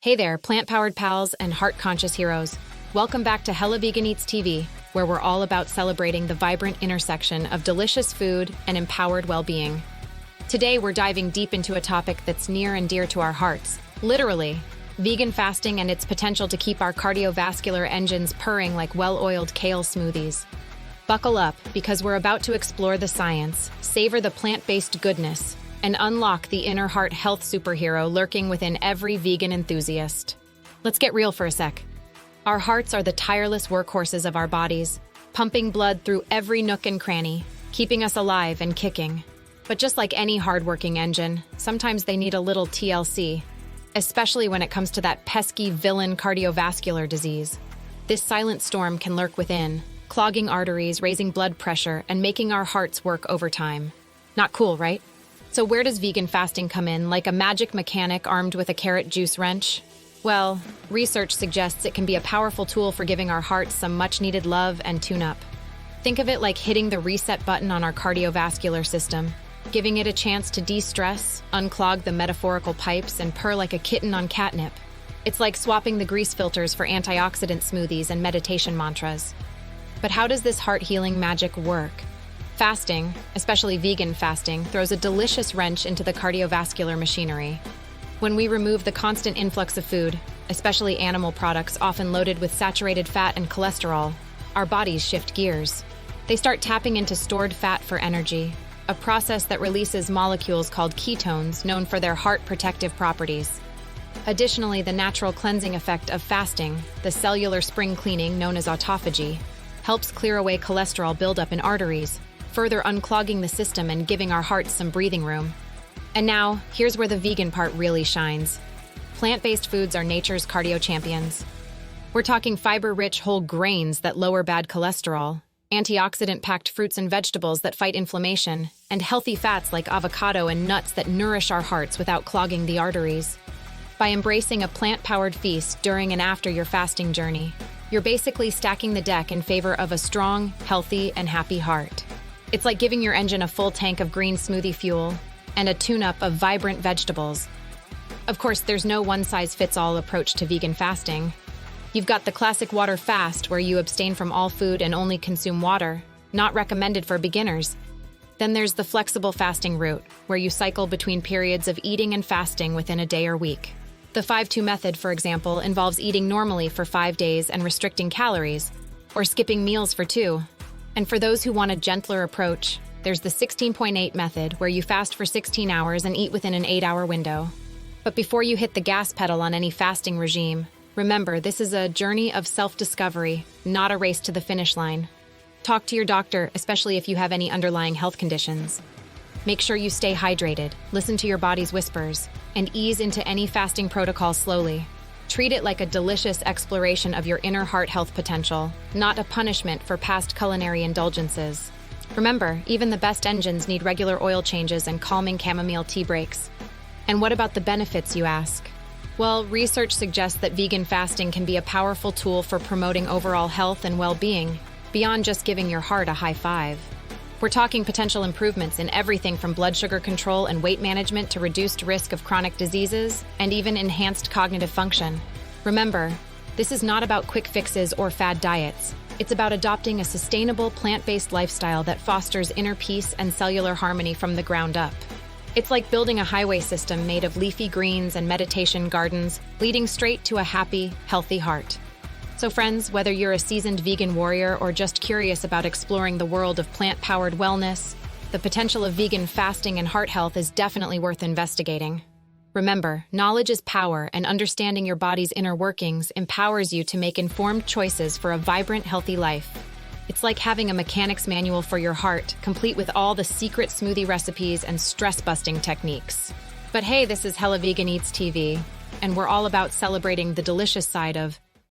Hey there, plant-powered pals and heart-conscious heroes. Welcome back to Hella Vegan Eats TV, where we're all about celebrating the vibrant intersection of delicious food and empowered well-being. Today, we're diving deep into a topic that's near and dear to our hearts, literally, vegan fasting and its potential to keep our cardiovascular engines purring like well-oiled kale smoothies. Buckle up, because we're about to explore the science, savor the plant-based goodness, and unlock the inner heart health superhero lurking within every vegan enthusiast. Let's get real for a sec. Our hearts are the tireless workhorses of our bodies, pumping blood through every nook and cranny, keeping us alive and kicking. But just like any hardworking engine, sometimes they need a little TLC, especially when it comes to that pesky villain cardiovascular disease. This silent storm can lurk within, clogging arteries, raising blood pressure, and making our hearts work overtime. Not cool, right? So where does vegan fasting come in, like a magic mechanic armed with a carrot juice wrench? Well, research suggests it can be a powerful tool for giving our hearts some much-needed love and tune-up. Think of it like hitting the reset button on our cardiovascular system, giving it a chance to de-stress, unclog the metaphorical pipes, and purr like a kitten on catnip. It's like swapping the grease filters for antioxidant smoothies and meditation mantras. But how does this heart-healing magic work? Fasting, especially vegan fasting, throws a delicious wrench into the cardiovascular machinery. When we remove the constant influx of food, especially animal products often loaded with saturated fat and cholesterol, our bodies shift gears. They start tapping into stored fat for energy, a process that releases molecules called ketones known for their heart protective properties. Additionally, the natural cleansing effect of fasting, the cellular spring cleaning known as autophagy, helps clear away cholesterol buildup in arteries, further unclogging the system and giving our hearts some breathing room. And now, here's where the vegan part really shines. Plant-based foods are nature's cardio champions. We're talking fiber-rich whole grains that lower bad cholesterol, antioxidant-packed fruits and vegetables that fight inflammation, and healthy fats like avocado and nuts that nourish our hearts without clogging the arteries. By embracing a plant-powered feast during and after your fasting journey, you're basically stacking the deck in favor of a strong, healthy, and happy heart. It's like giving your engine a full tank of green smoothie fuel and a tune-up of vibrant vegetables. Of course, there's no one-size-fits-all approach to vegan fasting. You've got the classic water fast, where you abstain from all food and only consume water, not recommended for beginners. Then there's the flexible fasting route, where you cycle between periods of eating and fasting within a day or week. The 5-2 method, for example, involves eating normally for 5 days and restricting calories, or skipping meals for 2. And for those who want a gentler approach, there's the 16.8 method, where you fast for 16 hours and eat within an 8-hour window. But before you hit the gas pedal on any fasting regime, remember, this is a journey of self-discovery, not a race to the finish line. Talk to your doctor, especially if you have any underlying health conditions. Make sure you stay hydrated, listen to your body's whispers, and ease into any fasting protocol slowly. Treat it like a delicious exploration of your inner heart health potential, not a punishment for past culinary indulgences. Remember, even the best engines need regular oil changes and calming chamomile tea breaks. And what about the benefits, you ask? Well, research suggests that vegan fasting can be a powerful tool for promoting overall health and well-being, beyond just giving your heart a high five. We're talking potential improvements in everything from blood sugar control and weight management to reduced risk of chronic diseases and even enhanced cognitive function. Remember, this is not about quick fixes or fad diets. It's about adopting a sustainable plant-based lifestyle that fosters inner peace and cellular harmony from the ground up. It's like building a highway system made of leafy greens and meditation gardens, leading straight to a happy, healthy heart. So friends, whether you're a seasoned vegan warrior or just curious about exploring the world of plant-powered wellness, the potential of vegan fasting and heart health is definitely worth investigating. Remember, knowledge is power, and understanding your body's inner workings empowers you to make informed choices for a vibrant, healthy life. It's like having a mechanic's manual for your heart, complete with all the secret smoothie recipes and stress-busting techniques. But hey, this is Hella Vegan Eats TV, and we're all about celebrating the delicious side of